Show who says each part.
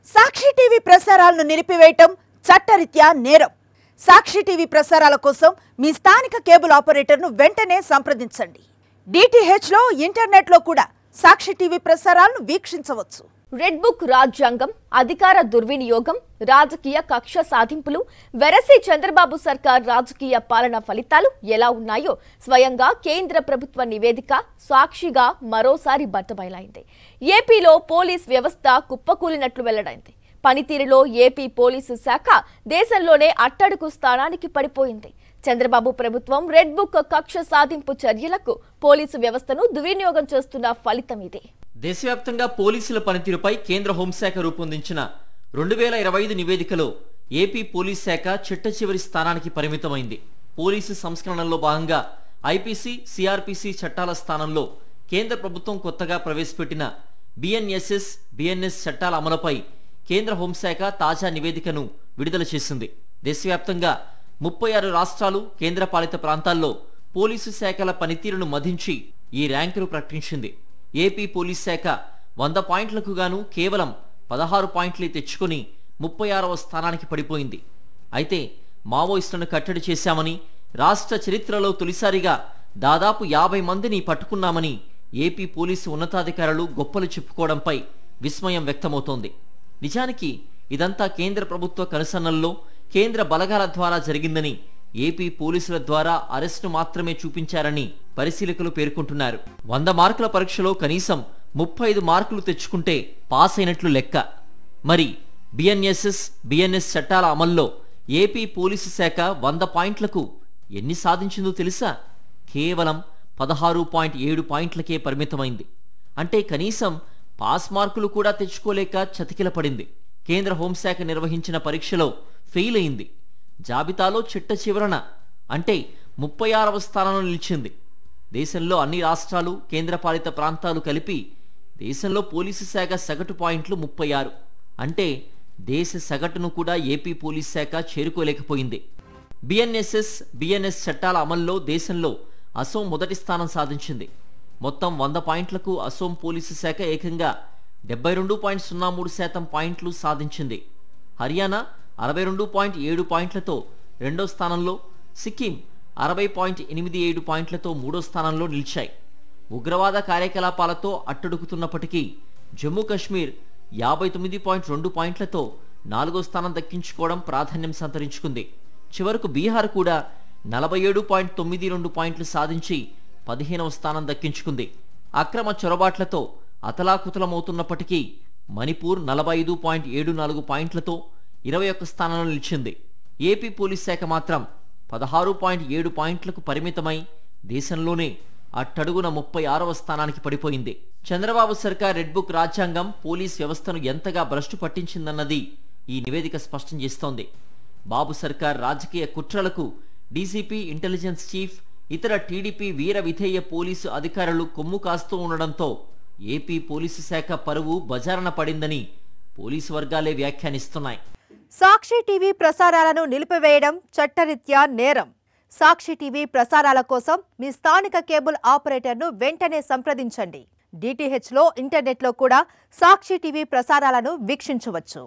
Speaker 1: సాక్షి TV ప్రసారాలను నిలిపివేయటం చట్టరీత్యా నేరం. సాక్షి టీవీ ప్రసారాల కోసం మీ స్థానిక కేబుల్ ఆపరేటర్ను వెంటనే సంప్రదించండి. DTH లో ఇంటర్నెట్ లో కూడా సాక్షి టీవీ ప్రసారాలను వీక్షించవచ్చు.
Speaker 2: రెడ్ బుక్ రాజ్యాంగం, అధికార దుర్వినియోగం, రాజకీయ కక్ష సాధింపులు, వెరసి చంద్రబాబు సర్కార్ రాజకీయ పాలన ఫలితాలు ఎలా ఉన్నాయో స్వయంగా కేంద్ర ప్రభుత్వ నివేదిక సాక్షిగా మరోసారి బట్టబయలైంది. ఏపీలో పోలీస్ వ్యవస్థ కుప్పకూలినట్లు వెల్లడైంది. పనితీరులో ఏపీ పోలీసు శాఖ దేశంలోనే అట్టడుగు స్థానానికి పడిపోయింది. చంద్రబాబు ప్రభుత్వం రెడ్ బుక్ కక్ష సాధింపు చర్యలకు పోలీసు వ్యవస్థను దుర్వినియోగం చేస్తున్న ఫలితం ఇదే.
Speaker 3: దేశవ్యాప్తంగా పోలీసుల పనితీరుపై కేంద్ర హోంశాఖ రూపొందించిన 2025 నివేదికలో ఏపీ పోలీస్ శాఖ చిట్టచివరి స్థానానికి పరిమితమైంది. పోలీసు సంస్కరణలో భాగంగా ఐపీసీ, సిఆర్పిసి చట్టాల స్థానంలో కేంద్ర ప్రభుత్వం కొత్తగా ప్రవేశపెట్టిన BNSS, BNS చట్టాల అమలుపై కేంద్ర హోంశాఖ తాజా నివేదికను విడుదల చేసింది. దేశవ్యాప్తంగా 36 రాష్ట్రాలు, కేంద్రపాలిత ప్రాంతాల్లో పోలీసు శాఖల పనితీరును మదించి ఈ ర్యాంకును ప్రకటించింది. ఏపీ పోలీస్ శాఖ 100 పాయింట్లకు గాను కేవలం 16 పాయింట్లే తెచ్చుకుని 36వ స్థానానికి పడిపోయింది. అయితే మావోయిస్టులను కట్టడి చేశామని, రాష్ట్ర చరిత్రలో తొలిసారిగా దాదాపు 50 మందిని పట్టుకున్నామని ఏపీ పోలీసు ఉన్నతాధికారులు గొప్పలు చెప్పుకోవడంపై విస్మయం వ్యక్తమవుతోంది. నిజానికి ఇదంతా కేంద్ర ప్రభుత్వ కనుసన్నల్లో కేంద్ర బలగాల ద్వారా జరిగిందని, ఏపీ పోలీసుల ద్వారా అరెస్టు మాత్రమే చూపించారని పరిశీలకులు పేర్కొంటున్నారు. 100 మార్కుల పరీక్షలో కనీసం 35 మార్కులు తెచ్చుకుంటే పాస్ అయినట్లు లెక్క. మరి BNSS, BNS చట్టాల అమల్లో ఏపీ పోలీసు శాఖ 100 పాయింట్లకు ఎన్ని సాధించిందో తెలుసా? కేవలం 16.7 పాయింట్లకే పరిమితమైంది. అంటే కనీసం పాస్ మార్కులు కూడా తెచ్చుకోలేక చతికిలపడింది. కేంద్ర హోంశాఖ నిర్వహించిన పరీక్షలో ఫెయిల్ అయింది. జాబితాలో చిట్ట చివరన అంటే 36వ స్థానంలో నిలిచింది. దేశంలో అన్ని రాష్ట్రాలు, కేంద్రపాలిత ప్రాంతాలు కలిపి దేశంలో పోలీసు శాఖ సగటు పాయింట్లు 36. అంటే దేశ సగటును కూడా ఏపీ పోలీసు శాఖ చేరుకోలేకపోయింది. BNSS, BNS చట్టాల అమల్లో దేశంలో అసోం మొదటి స్థానం సాధించింది. మొత్తం 100 పాయింట్లకు అసోం పోలీసు శాఖ ఏకంగా 72.03% పాయింట్లు సాధించింది. హర్యానా 62.7 పాయింట్లతో రెండో స్థానంలో, సిక్కిం 60.87 పాయింట్లతో మూడో స్థానంలో నిలిచాయి. ఉగ్రవాద కార్యకలాపాలతో అట్టడుగుతున్నప్పటికీ జమ్మూ కాశ్మీర్ 59.2 పాయింట్లతో నాలుగో స్థానం దక్కించుకోవడం ప్రాధాన్యం సంతరించుకుంది. చివరకు బీహార్ కూడా 47.92 పాయింట్లు సాధించి 15వ స్థానం దక్కించుకుంది. అక్రమ చొరబాట్లతో అతలాకుతలమవుతున్నప్పటికీ మణిపూర్ 45.74 పాయింట్లతో 21వ స్థానంలో నిలిచింది. ఏపీ పోలీస్ శాఖ మాత్రం 16.7 పాయింట్లకు పరిమితమై దేశంలోనే అట్టడుగున 36వ స్థానానికి పడిపోయింది. చంద్రబాబు సర్కార్ రెడ్ బుక్ రాజ్యాంగం పోలీస్ వ్యవస్థను ఎంతగా భ్రష్టు పట్టించిందన్నది ఈ నివేదిక స్పష్టం చేస్తోంది. బాబు సర్కార్ రాజకీయ కుట్రలకు డీసీపీ, ఇంటెలిజెన్స్ చీఫ్, ఇతర టీడీపీ వీర విధేయ పోలీసు అధికారులు కొమ్ము కాస్తూ ఉండడంతో ఏపీ పోలీసు శాఖ పరువు బజారున పడిందని పోలీసు వర్గాలే వ్యాఖ్యానిస్తున్నాయి.
Speaker 1: సాక్షి టీవీ ప్రసారాలను నిలిపివేయడం చట్టరీత్యా నేరం. సాక్షి టీవీ ప్రసారాల కోసం మీ స్థానిక కేబుల్ ఆపరేటర్ను వెంటనే సంప్రదించండి. DTH లో ఇంటర్నెట్ లో కూడా సాక్షి టీవీ ప్రసారాలను వీక్షించవచ్చు.